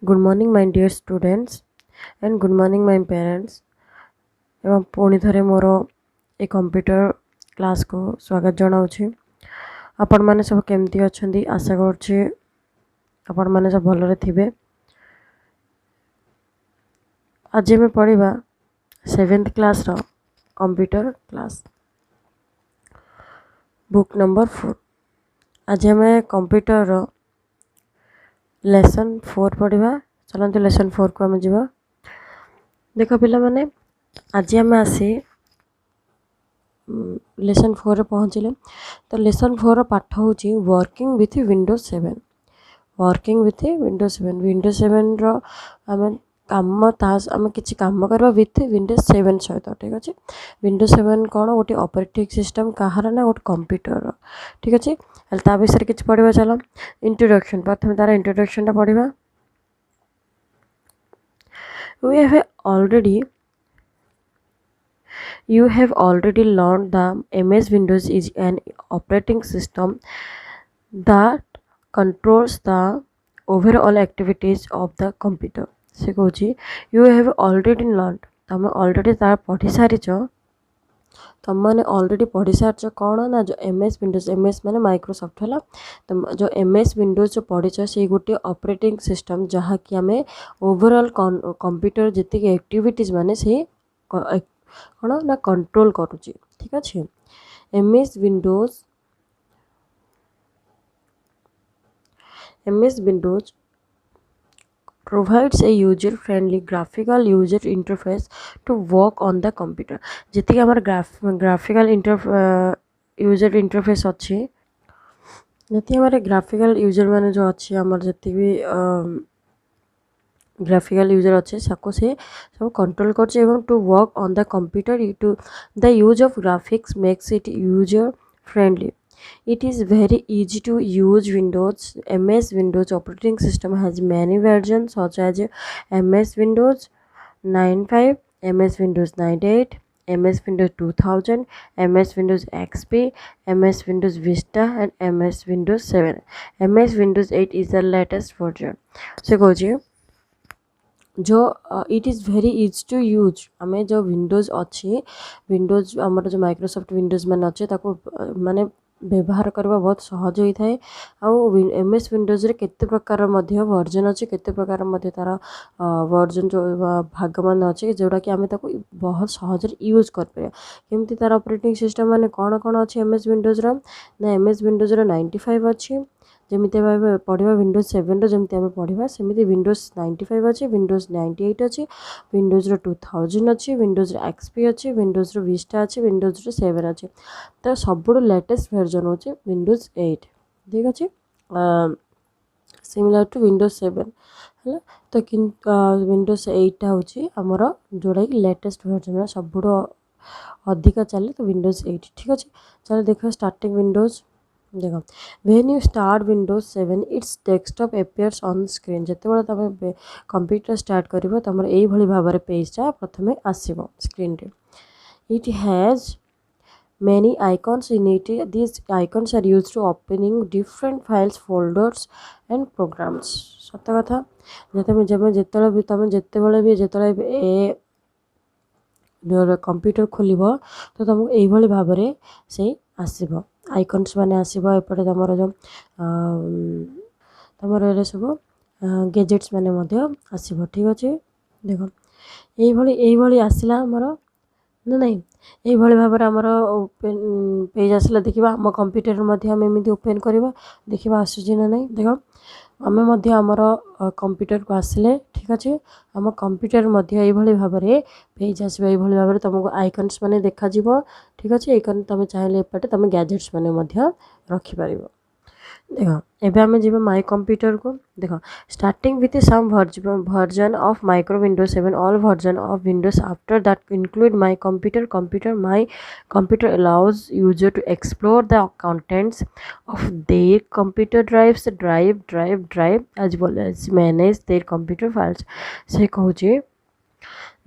Good morning my dear students and good morning my parents एवं पुणी थरे मोर a computer class को स्वागत जनाऊँ। आपण मैंने सब केमती अच्छा आशा करुँचे आपण मैंने सब भलरे थिबे। आज आम पढ़ा 7th क्लास रो कंप्यूटर क्लास बुक नंबर 4। आज आम कंप्यूटर रो लेसन 4 पढ़ा। चलते लेसन 4 को आम जा। देख पिला माने आज आम आसी लेसन 4 पहुँचले। तो लेसन 4 पाठ हूँ working with Windows 7। Working with Windows 7 Windows 7 रो आम कम तास आम कि कम करवा विथ विंडोज 7 सहित। ठीक अच्छे विंडोज 7 कौन गोटे ऑपरेटिंग सिस्टम कहार ना गोटे कंप्यूटर। ठीक अच्छे ता विषय किसी पढ़ा। चलो इंट्रोडक्शन प्रथम तार इंट्रोडक्शन पढ़ा। we have already You have already learned the MS Windows is an operating system that controls the overall activities of the computer. से कहूँ you have already learned तुम already तार पढ़ी सारी तुम मैंने ऑलरेडी पढ़ी सारच कौन ना जो MS विंडोज MS माने माइक्रोसॉफ्ट है। तो जो MS विंडोज जो पढ़ीच से गोटे ऑपरेटिंग सिस्टम जहाँ कि आम ओवरऑल कंप्यूटर जी एक्टिविटीज माने से कौन ना कंट्रोल करुच्ची। ठीक अच्छे MS Windows provides a user friendly graphical user interface to work on the computer। जी आम ग्राफिकल यूजर इंटरफेस अच्छी जी आम ग्राफिकल यूजर माने जो अच्छी आमर जी भी ग्राफिकल यूजर अच्छे सबको से सब कंट्रोल कर to work on the computer to the use of graphics makes it user friendly. It is very easy to use Windows. MS Windows operating system has many versions such as MS Windows 95, MS Windows 98, MS Windows 2000, MS Windows XP, MS Windows Vista and MS Windows 7. MS Windows 8 is the latest version। से कहूँ जो it is very easy to use आम जो Windows अच्छी Windows आमर जो Microsoft Windows मान अच्छे माने व्यवहार करवा बहुत सहज होता है। आउ MS विंडोज रे केते प्रकार वर्जन अच्छे केते प्रकार तार वर्जन जो भाग मान अच्छे जोड़ा कि आम बहुत सहज यूज कर केमती तार ऑपरेटिंग सिस्टम माने कौन कौन अच्छे MS विंडोज ना MS विंडोज 95 अच्छी जमी पढ़ा विंडोज 7 जमी आम पढ़ा सेमती विंडोज 95 अच्छे विंडोज 98 अच्छे विंडोज 2000 अच्छे विंडोज XP अच्छे विंडोज विस्टा अच्छे विंडोज 7 अच्छे। तो सब लेटेस्ट वर्जन हूँ विंडोज 8। ठीक अच्छे सिमिलर टू विंडोज 7 है। तो कि विंडोज 8 हूँ आमर जोड़ा कि लेटेस्ट वर्जन सब अधिका चले तो विंडोज 8। ठीक अच्छे चलो देखो स्टार्टिंग विंडोज देखो when you start Windows 7 it's desktop appears on screen. जिते तुम कंप्यूटर स्टार्ट कर तुम ये भाव में पेजटा प्रथम आसो स्क्रीन रे। It has many icons in it। These icons are used to opening different files folders and programs। सत कथा तुम जिते भी ए कंप्यूटर खोल तो तुमको यही भाव में से आसब आइकन्स माने आसब एपटे तुम जो तुम सब गैजेट्स माने आसब। ठीक अच्छे देख यही आसला आमर ना नहीं यही भाव में आमर ओपेन पेज आसला देखा आम कंप्यूटर आम एमती ओपेन करवा देखा आसूँ ना नहीं देख आम आमर कंप्यूटर को आसिले। ठीक अच्छे आम कंप्यूटर यही भाव में पेज आस भाव में तुमको आइकन्स माने देखा। ठीक अच्छे आइकन तुम चाहिए एपटे तुम गैजेट्स माने रखिपार। देख एबे आमे जीवा माय कंप्यूटर को देख starting with some version of micro Windows 7 all version of Windows after that include my computer my computer allows user to explore the contents of their computer drive as well as manage their computer files. से कहूँ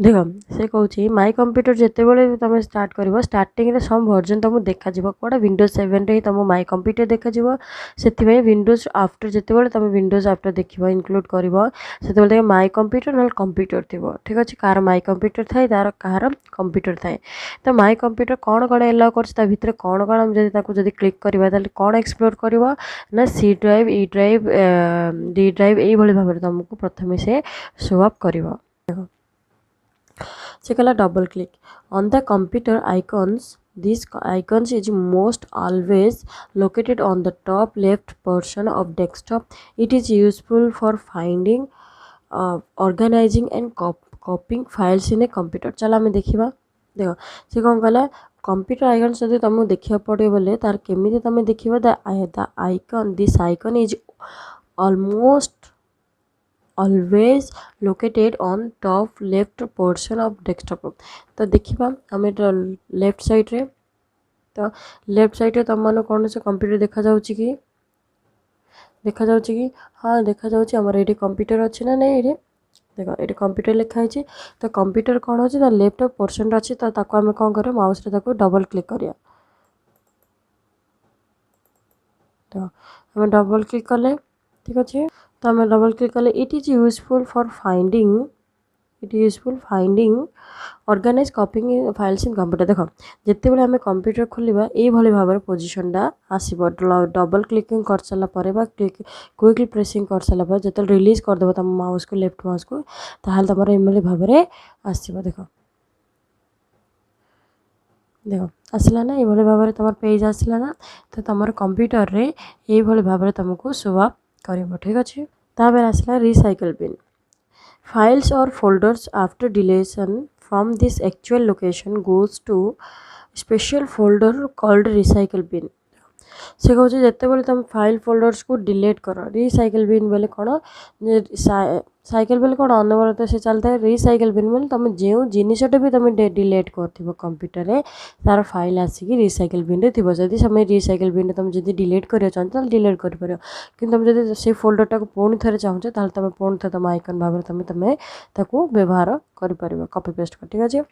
देख से कहूँ my computer जितेबाला तुम start कर starting सम version तुमको देखा कौटा Windows 7 रे तुम माई कंप्यूटर देखा से विंडोज आफ्टर जितेबाला तुम विंडोज आफ्टर देख इनक्लूड कर से माई कंप्यूटर ना कंप्यूटर थी ठीक अच्छे कार माई कंप्यूटर थाए तार कहार कंप्यूटर थाए तो माई कंप्यूटर कौन कौन एलाउ कर कौन कौन जब क्लिक करवा कौन एक्सप्लोर कर ना C drive E drive D drive यही भाव में तुमको प्रथम से शो अप कर से कहला double click on the computer icons this icons is most always located on the top left portion of desktop. It is useful for finding organizing and copying files in a computer. चल आम देखा देख से कौन कहला computer icon जब तुमको देखा पड़े बोले तार केमी तुम देखा the icon this icon is almost always located on top left portion of desktop. तो देखा आम लेफ्ट साइड रे तो लेफ्ट साइड रे तुम मान कौन से कंप्यूटर देखा जाउची कि हाँ देखा जाउची हमर एठी कंप्यूटर अछि ना नहीं ये देखो ये कंप्यूटर लिखा है तो कंप्यूटर कौन अच्छे तो लेफ्ट पोर्शन अच्छी तो आम कौन कर माउस रे डबल क्लिक करिया तो आम डबल क्लिक कले ठीक अच्छे तो आम डबल क्लिक कले it is useful for finding organize copying files in computer देख जिते बड़े आम कंप्यूटर खोलिबा ये भाव में पोजिशनटा आसब डबल क्लिकिंग कर सारा क्विकली प्रेसिंग कर सारा जो रिलीज करदेव तुम माउस को लेफ्ट माउस को ताल तुम एम भाव में आसब देख आसला ना ये भाव में तुम पेज आसला ना तो तुम कंप्यूटर रे ये भाव में तुमको शो अप कर ठीक अच्छे तापर आसला recycle bin files or folders after deletion from this actual location goes to special folder called recycle bin. से कहूँ जिते तुम फाइल फोल्डर्स को डिलीट कर रिसाइकल बिन बोले कौन साइकेल बोले कौन अनवरत से चलता है रिसाइकल बिन बोले तुम जो जिनसटे भी तुम डिलीट कर कंप्यूटर रे तार फाइल आसिक रिसाइकल बिन रे थी जदि समय रिसाइकल बिन तुम जब डिलीट करिया चाहते डिलीट कर पार कि तुम जब से फोल्डरटा को पुणी थे चाहूचे तुम पुणी थे तुम आइकन भाव में तुम व्यवहार कर कॉपी पेस्ट कर ठीक अच्छे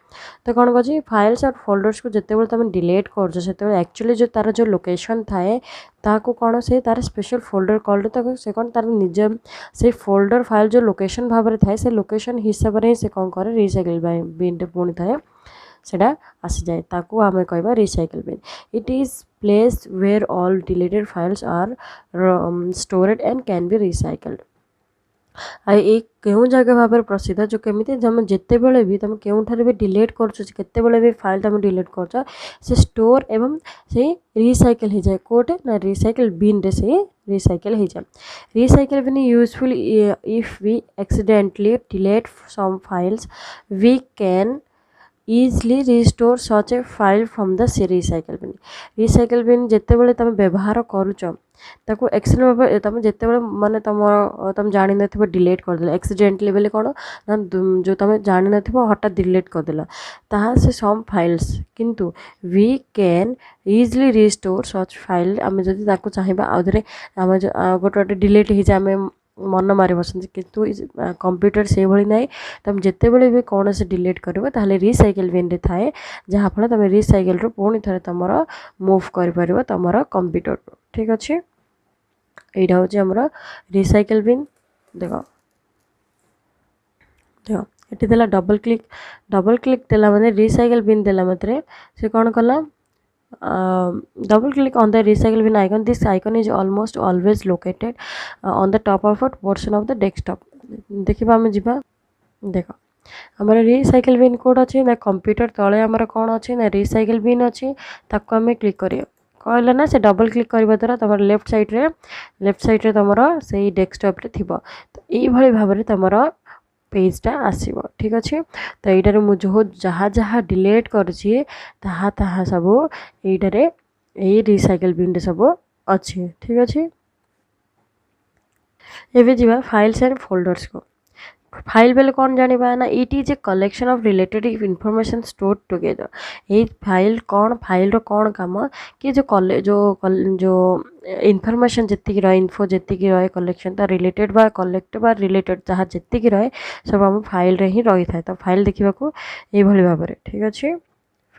तो कौन कह फाइल्स और फोल्डर्स को जिते तुम डिलीट कर एक्चुअली जो तार जो लोकेशन थाए ताको कौन से तार स्पेशल फोल्डर कॉल्ड तो से कौन तार निज से फोल्डर फाइल जो लोकेशन भाव में थाए से लोकेशन हिसाब से से कौन करे रिसाइकल बिन पुणी थाए सेटा आसी जाए ताको आम कहवा recycle bin it is place where all deleted files are stored and can be recycled एक क्यों जगह भाव में प्रसिद्ध जो केमी तुम जिते बड़े भी तुम क्योंठार भी डिलीट करते भी फाइल तुम डिलीट कर स्टोर एवं से रिसाइकल हो जाए कोटे ना रिसाइकल बिन रे से रिसाइकल हो जाए recycle bin useful if we accidentally delete some files we can easily restore such a file from the recycle bin जिते बड़े तुम व्यवहार करुच ताको एक्सेल भाव तुम जिते बड़े माने तुम जानी न डिलीट करदेल एक्सीडेंटली बोले कौन ना जो तुम जानी न हठात डिलीट करदेल ताहा से सम फाइल्स किंतु we can easily restore such file आम जब चाहिए आउे आम गोटे डिलीट हो जाए आम मन मारी बसती किंतु कंप्यूटर से भाई ना तुम जिते बड़े भी कौन से डिलीट कर रिसाइकल बिन रे थाए जहाँफल तुम रिसाइकल पुणी थे तुम मूव कर तुम कंप्यूटर ठीक अच्छे यहाँ हूँ आमर रिसाइकल बिन देख देख ये डबल क्लिक देला माने रिसाइकल बिन देला मात्रे से कौन कला double click on the recycle bin icon. This icon is almost always located on the top of a portion of the desktop. देखिबा हम जिबा देखो हमारे रिसाइकल बिन कोड अच्छे ना कंप्यूटर तले आमर कौन अच्छे ना रिसाइकल बिन अच्छे ताको आम क्लिक करिया कहला ना से डबल क्लिक करबा द्वारा तुम लेफ्ट साइड रे तुम से डेस्कटॉप रे थिबो तो ये भाई भाव में तुम पेजटा आसब ठीक अच्छे तो यहींटार मुझे जहाँ जहाँ डिलीट कर सब यहींटार यही रिसाइकल बिन रे सब अच्छे ठीक अच्छे एवं जावा फाइल्स एंड फोल्डर्स को फाइल बेले कौन जानिबा ना it is a collection of related information stored together ये फाइल कौन फाइल रो कौन काम कि जो इनफॉरमेशन जेतिकी रहे इन्फो जेतिकी रहे कलेक्शन ता रिलेटेड बा कलेक्ट बा रिलेटेड जहाँ जेतिकी रहे सब आम फाइल रे ही रही था तो फाइल देखा ये भाव में ठीक अच्छे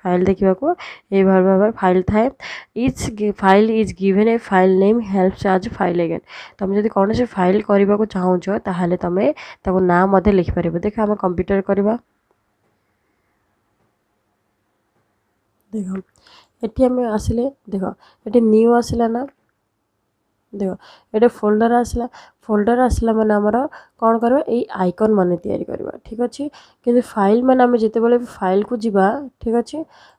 फाइल देखा ये भाव में फाइल थाए each file is given a file name helps as file again तुम जब कौन से फाइल करने को चाहूच ताहले तुम ताको ना मध्य लिखिपर देख आम कंप्यूटर करवा देख ये आम आसिले देख ये न्यू आसला ना देख ये फोल्डर आसला माने आमर कौन करवा ये आइकन माने तैयारी करवा ठीक अच्छे कि फाइल माने आम जिते फाइल को जीवा ठीक अच्छे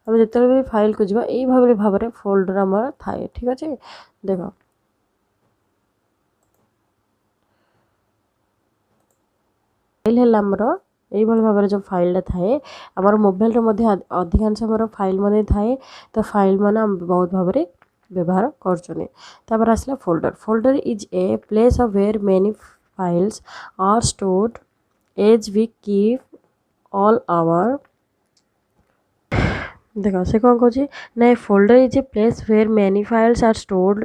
आम जिते फाइल को जीवा यही भाव में फोल्डर आमर थाए ठीक अच्छे देख फाइल है आमर यही भाव में जो फाइल थाए आमर मोबाइल अधिकांश आमर फाइल माने थाए तो फाइल माने बहुत भाव में व्यवहार कर आसला folder folder is a place of where many files are stored as we keep all our देखो से कौन कौन ना folder is a place where many files are stored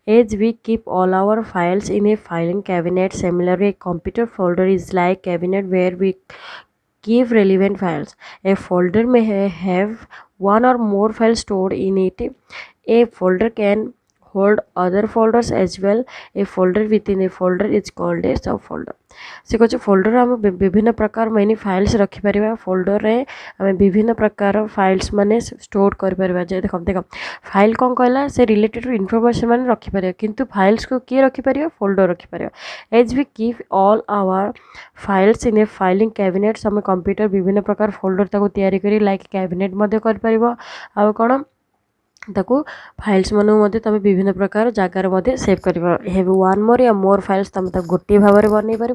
as we keep all our files in a filing cabinet similarly computer folder is like cabinet where we keep relevant files. A folder may have one or more files stored in it. A folder can hold other folders as well. A folder within a folder is called a subfolder. से कुछ folder आम विभिन्न प्रकार many files रखिपर folder रे आम विभिन्न प्रकार files माने स्टोर कर देख देख फाइल कौन कहला से रिलेटेड इनफॉरमेशन माने रखिपर किंतु फाइल्स को किए रखिपर फोल्डर रखिपर as we keep all our files in a filing cabinets आम कंप्यूटर विभिन्न प्रकार फोल्डर ताको तैयारी करी लाइक कैबिनेट मध्य कर परिबो आ कोन ताकू फाइल्स मनु तुम विभिन्न प्रकार जगार सेव कर हेव वन मोर या मोर फाइल्स तुम गोटे भाव में बनई पार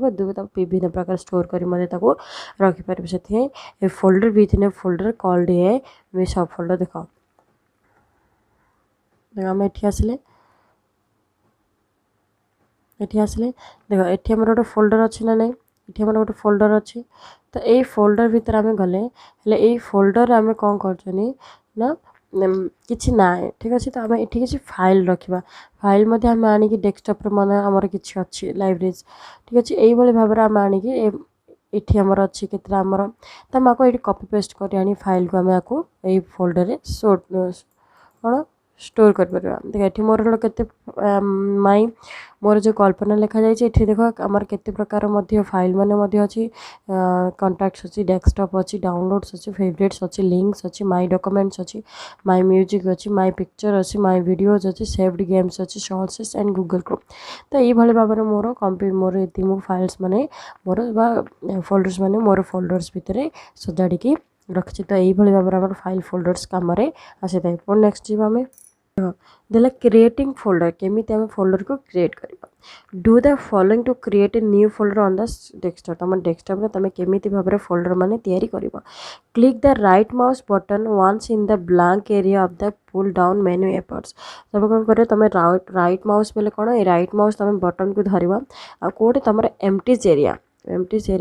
विभिन्न प्रकार स्टोर कर रखिपर से a folder within a folder called a sub folder देख आम ये आसिले देख ये आम गोटे फोल्डर अच्छी ना नहीं ये आम गोटे फोल्डर अच्छी तो ये फोल्डर भितर आम गले ये फोल्डर आम कौन कर ना किसी ना ठीक अच्छे तो आम ये किसी फाइल रखा फाइल आम आणिक डेस्कटप मन आमर कि अच्छी लाइब्रेरी ठीक अच्छे यही भाव में आम आणिक ये आमर अच्छी के आमर तो आम आपको ये कॉपी पेस्ट कर आनी फाइल को आम आपको यही फोल्डर कौन स्टोर कर देख ये मोर के माई मोर जो कल्पना लिखा जाए देख आमर केते प्रकार फाइल माने अच्छी कॉन्टैक्ट्स अच्छी डेस्कटॉप अच्छी डाउनलोड्स अच्छी फेवरेट्स अच्छी लिंक्स अच्छी माई डॉक्यूमेंट्स अच्छी माई म्यूजिक अच्छी माई पिक्चर अच्छी माई वीडियोज अच्छी सेव्ड गेम्स अच्छी शॉर्ट्स एंड गूगल क्रोम तो ये भाव में मोर ये फाइल्स माने मोर फोल्डर्स माने मोर फोल्डर्स भितर सजाड़ी रखी तो यही भाव में फाइल फोल्डर्स कम आसी था पुणी नेक्स्ट जी आम देला क्रिएटिंग फोल्डर केमी आम फोल्डर को क्रिएट करवा do the following to create a new folder on the desktop तुम डेस्कटॉप में तुम केमी भाव में फोल्डर माने तैयारी करवा click the right mouse button once in the blank area of the pull down menu appears तुम कौन कर तुम राइट माउस बेले कौन ये राइट माउस तुम बटन को धरवा आ कौटे तुम एमटीज एरिया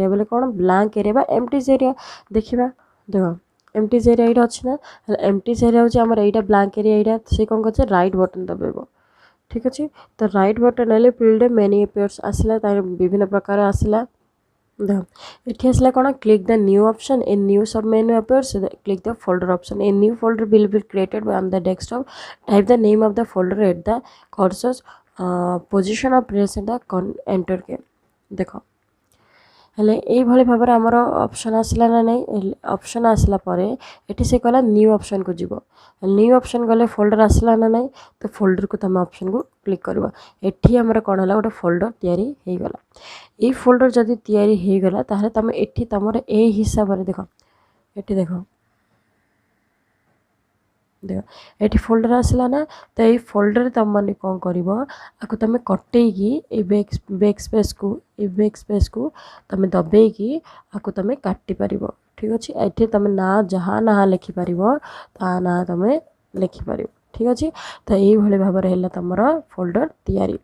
बेले कौन ब्लैंक एरिया एमटीज एरिया देखा देख एमटीज एरिया ये अच्छी ना एमटीज एरिया हूँ आम यहाँ ब्लैंक एरिया यहाँ से कौन कर राइट बटन दबेब ठीक अच्छे तो राइट बटन हेल्ले फिल्ड मेनी एपियर्स आसला विभिन्न प्रकार आसला देख ये आसला कौन click the new option a new sub menu appears click the folder option a new folder will be created on the desktop type the name of the folder at the cursor position of press the enter key देख हेले ये भाव में आमर option आसला ना नहीं option आसला परे एटी से कहला न्यू ऑप्शन को जीव न्यू ऑप्शन गले फोल्डर आसला ना नहीं तो फोल्डर को तुम ऑप्शन को क्लिक करवा एठी आमर कौन है गोटे फोल्डर तैयारी हो गला ये फोल्डर जदि तैयारी हो गला ताहले तुम एठी तुम ए हिसाब से देख एठी देख देख ये फोल्डर आसला ना तो ये फोल्डर तुम मैंने कौन कर तुम कटेगी बैक स्पेस को तुम दबेकी आपको तुम काटिपर ठीक अच्छे ये तुम ना जहाँ ना लिखिपर ता ना तुम लिखिपर ठीक अच्छे तो यही भाव में तुम फोल्डर तैयारी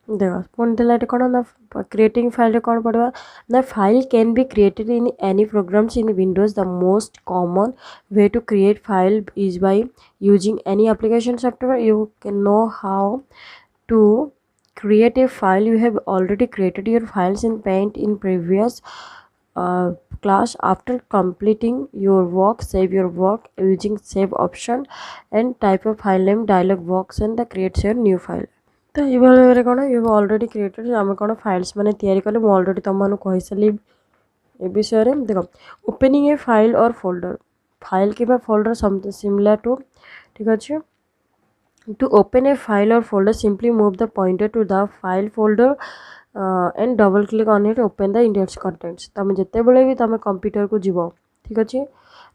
देखो पुणी देला एटी कौन ना क्रिएटिंग फाइल कौन पड़वा ना file can be created in any programs in Windows the most common way to create file is by using any application software you can know how to create a file. You have already created your files in paint in previous class. After completing your work, save your work using save option and type of file name dialog box and the creates your new file. तो ये भाई कौन you already created आम कौन files मैंने तैयारी कले मुझे ऑलरेडी तुम कही सारी ए विषय में देख opening A file or folder file कि फोल्डर सिमिलर टू ठीक अच्छे to open a file or folder simply move the pointer to the file folder and double click on it open the index contents तुम जिते बड़े भी तुम computer को जीव ठीक अच्छे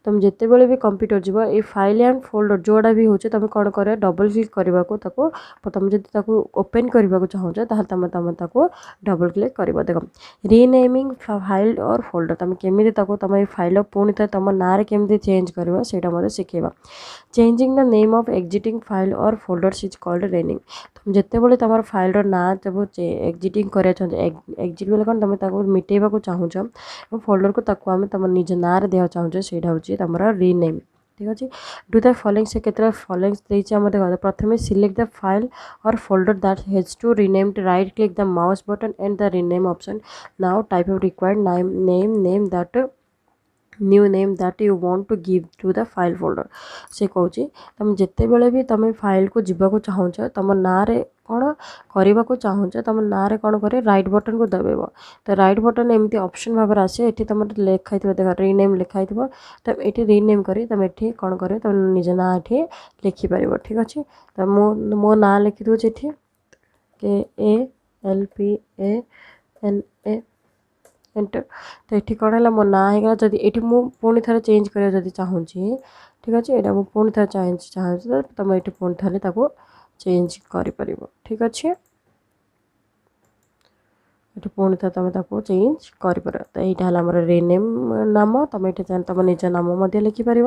तुम जिते बड़े भी कंप्यूटर जीव ये फाइल एंड फोल्डर जोड़ा भी होचे तुम कौन कर डबल क्लिक करने को तुम जब ओपन करने को चाहूच तुम डबल क्लिक कर देख रीनेमिंग फाइल और फोल्डर तुम केमी तुम फाइल पुणी थे तुम ना केमी चेंज करवा से शिखेबा changing the name of existing file or folders is called renaming तुम जिते बड़े तुम फाइल ना जब एग्जिटिंग कर एग्जिट बोले कौन तुम मिटेबा को चाहूच फोल्डर को आम तुम निज ना देवा चाहूचे से तुम रीनेम ठीक अच्छे डू द फॉलोइंग से केतरा फॉलोइंग देखा प्रथम select the file or folder that has to rename right click the mouse button and the rename option now type of required name that new name that you want to give to the file folder से कहूँ तुम जिते बड़े भी तुम file को जीवा चाहूच तुम ना कौन करने को चाहूच तुम ना कौन कर राइट बटन को दबेब तो राइट बटन एमती ऑप्शन भाव आसे ये तुम लिखाई देख रीनेम लिखाई तुम ये रीनेम कर तुम ये कौन कर तुम निज ना ये लिखिपर ठीक अच्छे तो मो ना लिखी दूचे KALPANA एंटर तो ये कौन है मो ना होगा जब ये पुणी थे चेंज कर चाहूँ ठीक अच्छे यहाँ मुझे पुणी थे चाहूँ तुम ये पुणी थे चेंज कर ठीक अच्छे ये पुणी थे तुम चेंज कर तो यहाँ रीनेम नाम तुम ये तुम निज नाम लिखिपर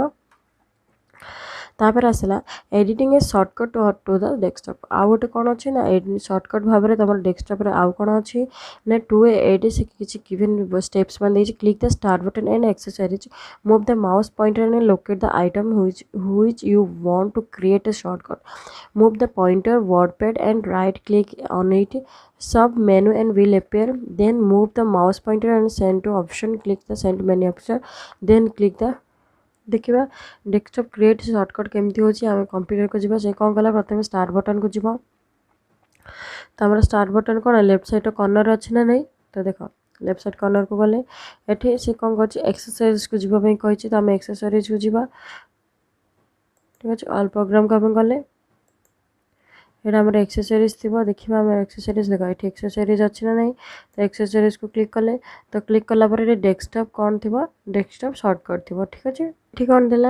तापर आसला editing a shortcut to the desktop आउ गोटे कौन अच्छे ना सर्टकट भाव में तुम डेस्कटॉप आउ कौन अच्छी ना टू एड से किसी गिवन स्टेप्स मैंने click the start button and accessories move the mouse pointer and locate the item which you want to create a shortcut move the pointer WordPad and right click on it sub menu and will appear then move the mouse pointer and send to option click the send menu option then click the देखा desktop create shortcut केमती होची आम computer को जीवा से कौन कला प्रथम स्टार्ट बटन को जीवा तो आम स्टार्ट बटन कौन लेफ्ट साइड कॉर्नर अच्छी ना नहीं तो देख लेफ्ट साइड कॉर्नर को गले ये से कौन कर एक्सेसरीज को जीवाई कही तो आम एक्सेसरीज को जीवा ठीक अच्छे ऑल प्रोग्राम को आम गले यहाँ आम एक्सेसरीज थी देखा आम एक्सेसरीज देख ये एक्सेसरीज अच्छी ना नहीं तो एक्सेसरीज को क्लिक कले तो क्लिक कलापर ये डेस्कटॉप कौन थी डेस्कटॉप शॉर्टकट थी ठीक अच्छे ये कौन देला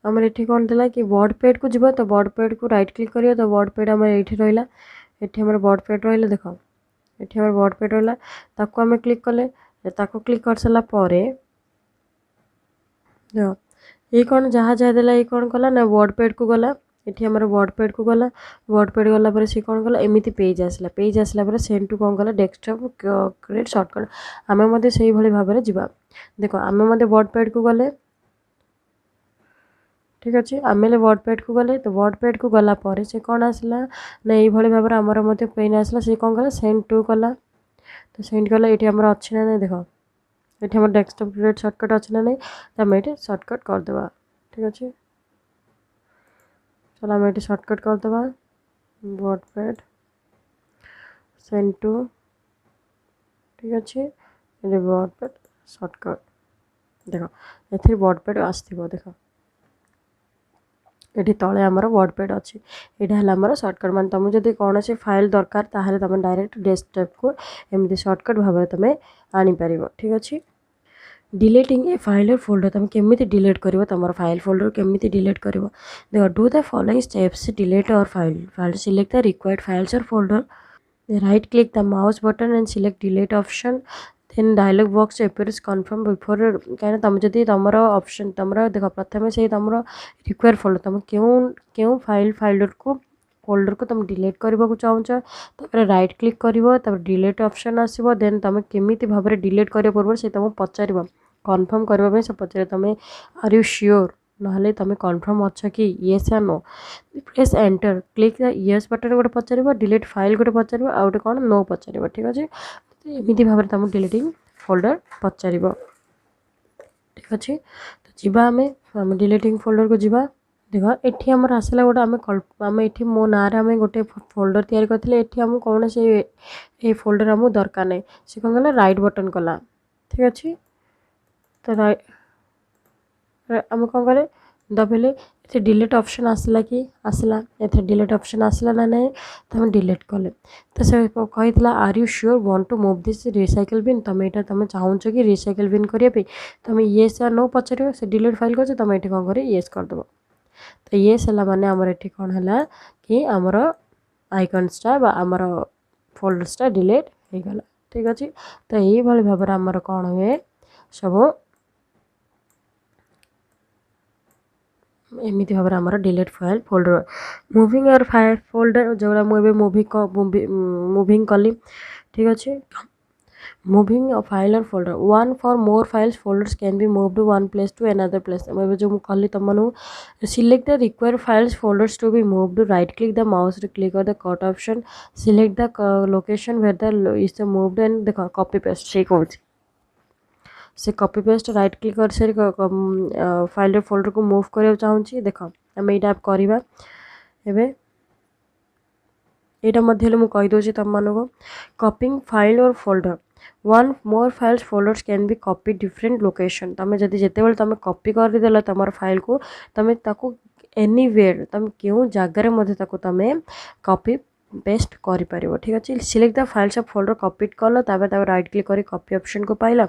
आमर ये कौन देला कि वर्ड पैड को जीवा तो वर्ड पैड को राइट क्लिक करियो तो वर्ड पैड आम ये रहा ये वर्ड पैड रहा देख ये आम वर्ड पैड रहा ताको आम क्लिक कले ताको क्लिक कर सारापर ये कौन जहाँ जहाँ देला ये कौन कला ना वर्ड पैड को गला ये आम वर्ड पैड को गला वर्ड पैड गला सी कौन कला एमती पेज आसला सेंड टू कौन कला डेस्कटॉप क्रिएट शॉर्टकट आम से भाव में जा देख आम वर्ड पैड को गले ठीक अच्छे आम वर्ड पैड को गले तो वर्ड पैड को गला पर से कौन आसला ना ये भाव में आमर पेन आसला से कौन कला सेंड टू कला तो सेंड कला ये आम अच्छी ना नहीं देख ये आम डेस्कटॉप क्रिएट शॉर्टकट अच्छी ना नहीं तो आम ये शॉर्टकट करदे ठीक अच्छे चलो आम ये शॉर्टकट करदे वर्ड पैड सेंड टू ठीक अच्छे ये वर्ड पैड शॉर्टकट देख ये वर्ड पैड आसो देख ये तले आमर वर्ड पैड अच्छी यहाँ है आमर सर्टकट मान तुम जब कौन से फाइल दरकार ताहले तुम डायरेक्ट डेस्कटॉप को एमती सर्टकट भाव में तुम आनीपर ठीक अच्छे deleting A file or folder तुम केमी डिलीट कर तुम फाइल फोल्डर केमी डिलीट कर देख do the following steps delete or file select the required files or folder right click the mouse button and select delete option then dialog box appears confirm before कहीं तुम जब तुम option तुम देख प्रथम से तुम रिक्वायर फोल्डर तुम क्यों फाइल फोल्डर को फोल्डर को तुम डिलीट करने को चाहूच तापर राइट क्लिक कर डिलीट ऑप्शन आसो देन तुम केमी भाव में डिलीट करने पूर्व से तुमको पचार कन्फर्म करने से पचारे तुम आर यू श्योर ना तुम कन्फर्म अच्छा कि येस या no press enter click the yes button गोटे पचार डिलीट फाइल गोटे पचार आ गए कौन नो पचार ठीक अच्छे एमती भाव में तुम डिलीटिंग फोल्डर पचार ठीक अच्छे तो जीवा आम डिलीटिंग फोल्डर को जीवा देख ये आमर आसला गोटे आम ये मो ना गोटे फोल्डर तैयारी करते आम कौन से ये फोल्डर आमको दरकार नहीं से कौन कला राइट बटन कला ठीक अच्छे तो आम कौन कले दबिले ये डिलीट ऑप्शन आसला कि आसला ये डिलीट ऑप्शन आसला ना नहीं तो हम डिलीट कले तो से कही are you sure want to move this recycle bin तुम यहाँ तुम चाहूच कि रिसाइकल बिन करने तुम येस या नो पचार से डिलीट फाइल कर तुम ये कौन कर येस करदेव तो येस है माने आमर ये कौन है कि आमर आइकन्सटा आमर फोल्डर्सटा डिलीट हो गला ठीक अच्छे तो यही भाव में आमर कौन हुए सब एमती भाव में आमर delete file folder moving or file folder जो मुझे मुविंग कली ठीक अच्छे moving a file or folder one for more files folders can be moved one place to another place मैं जो कहली तुम select the require files folders to be moved right click the mouse click or the cut option select the location where the is the moved and देख copy paste से कौन से copy paste right click कर से file folder को move करने चाहूँगी देख आम यहाँ करवा एवं यहाँ मुझे कहीदे तुम मानक कॉपिंग file or folder one more files folders can B copy different location तुम जदि जिते तुम कॉपी करदेल तुम फाइल को तुम एनीवेयर तुम क्यों जगार तुम कॉपी पेस्ट कर ठीक अच्छे select the files of folder copy कल राइट क्लिक कर कॉपी ऑप्शन को पाइल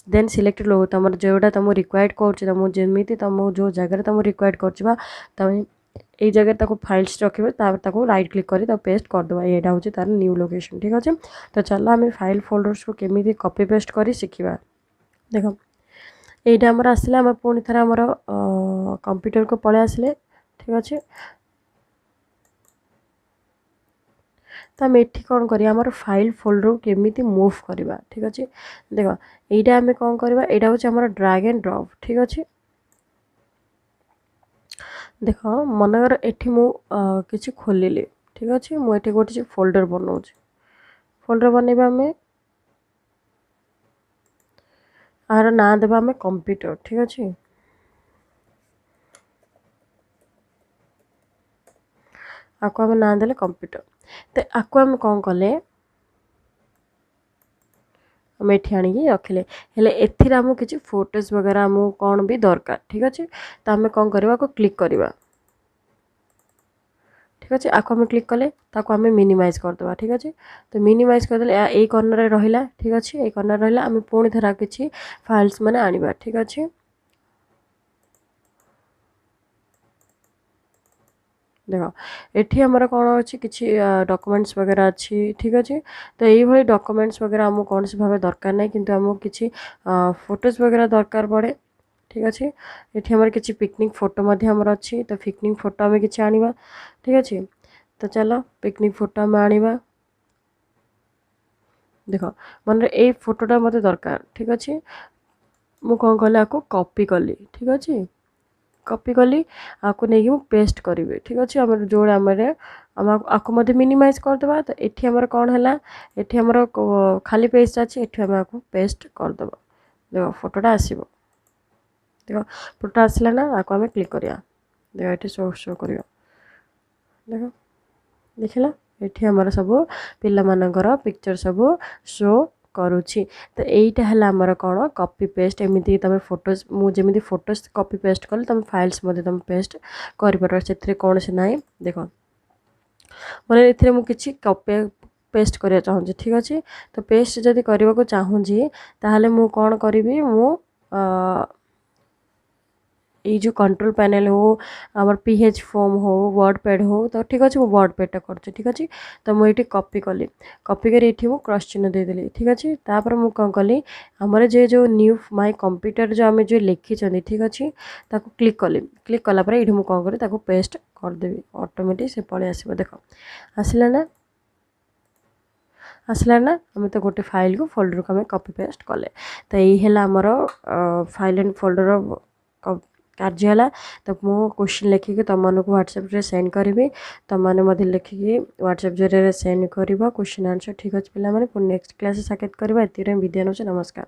देन सिलेक्ट लो तुम जोटा तुम रिक्वायर्ड कर जमी तुम जो जगह तुम रिक्वायर्ड कर तुम ये जगह फाइल्स रखिए राइट क्लिक कर पेस्ट करदे यहाँ हूँ तार न्यू लोकेशन ठीक अच्छे तो चलो आम फाइल फोल्डर्स को केमी कॉपी पेस्ट कर शिखा देख यहाँ आमर आसला आम पुणी थे आमर कंप्यूटर को पलि आसिले ठीक अच्छे तो आम ये कौन कर फाइल फोल्डर को केमी मूव करवा ठीक अच्छे देख यहाँ आम कौन करवा यहाँ हूँ आम ड्रैग एंड ड्रॉप ठीक अच्छे देख मनकर एठी मु किसी खोलिली ठीक अच्छे मुझे गोटे फोल्डर बनाऊँ फोल्डर बनवा आम आर ना देवा आम कंप्यूटर ठीक अच्छे आपको आम ना देले कंप्यूटर तो आपको आम कौन कले आम ये आणिकी रखिले हेले एथिर आम किसी फोटोज वगैरह आम कौन भी दरकार ठीक अच्छे तो आम कौन करवा क्लिक करवा ठीक अच्छे आपको आम क्लिक कले आम मिनिमाइज करदे ठीक अच्छे तो मिनिमाइज करदे ये कर्नर रहा ठीक अच्छे ये कर्नर रहा आम पुणी थर किसी फाइल्स मैंने आनिबा ठीक अच्छे देख एठी आमर कौन अच्छी किसी डॉक्यूमेंट्स वगैरह अच्छी ठीक अच्छे तो ये डॉक्यूमेंट्स वगैरह आमको कौन सी भाव दरकार नहीं किंतु आमको किसी फोटोज वगैरह दरकार पड़े ठीक अच्छे ये आमर किसी पिकनिक फोटो आमर अच्छी तो पिकनिक फोटो आम कि आनिबा ठीक अच्छे तो चलो पिकनिक फोटो आम आनिबा देख मन ये फोटोटा मत दरकार ठीक अच्छे मु कौन कली आपको कॉपी कली ठीक अच्छे कॉपी कली आपको नहीं पेस्ट करी ठीक अच्छे आम जो आम आपको मत मिनिमाइज करदे तो ये आमर कौन है ये आमर खाली पेज अच्छे ये आम आपको पेस्ट करदे देख फोटोटा आसो देख फोटो आसला ना आपको आम क्लिक करिया देख ये शो कर देख देखला ये आमर सब पिला पिक्चर सब शो करुँची तो यहीटा है आमर कौन कॉपी पेस्ट एमती तुम फोटोज मुझे फोटोज कॉपी पेस्ट कल तुम फाइल्स तुम पेस्ट कर से कौन से ना देख मैंने ये मुझे कॉपी पेस्ट करने चाहूँगी ठीक अच्छे तो पेस्ट जदि करने को चाहूँगी ताहले मु कौन करी मु ये जो कंट्रोल पैनल हो आम पीएच फॉर्म हो वर्ड पैड हो तो ठीक अच्छे मुझे वर्ड पैडटा कर ठीक अच्छे तो मुझे कॉपी कली कॉपी कर ये क्रोस चिन्ह देदेली ठीक अच्छे तापर मुझे कौन कली आमर जो न्यू माय कंप्यूटर जो आम जो लिखी ठीक अच्छे क्लिक कली क्लिक कलापर ये मुझे कौन करी पेस्ट करदेवी ऑटोमेटिक से पड़े आसो देख आसला ना आम तो गोटे फाइल को फोल्डर को आम कॉपी पेस्ट कले तो यही है आमर फाइल एंड फोल्डर कार्य है तो मु क्वेश्चन लिखिकी तुम मानक व्हाट्सएप सेंड करी तुम मैंने मत लिखिकी व्हाट्सएप जरिए सेंड कर क्वेश्चन आंसर ठीक अच्छे पे पुणी नेक्स्ट क्लास साक्षात करवा ये विद्या नमस्कार।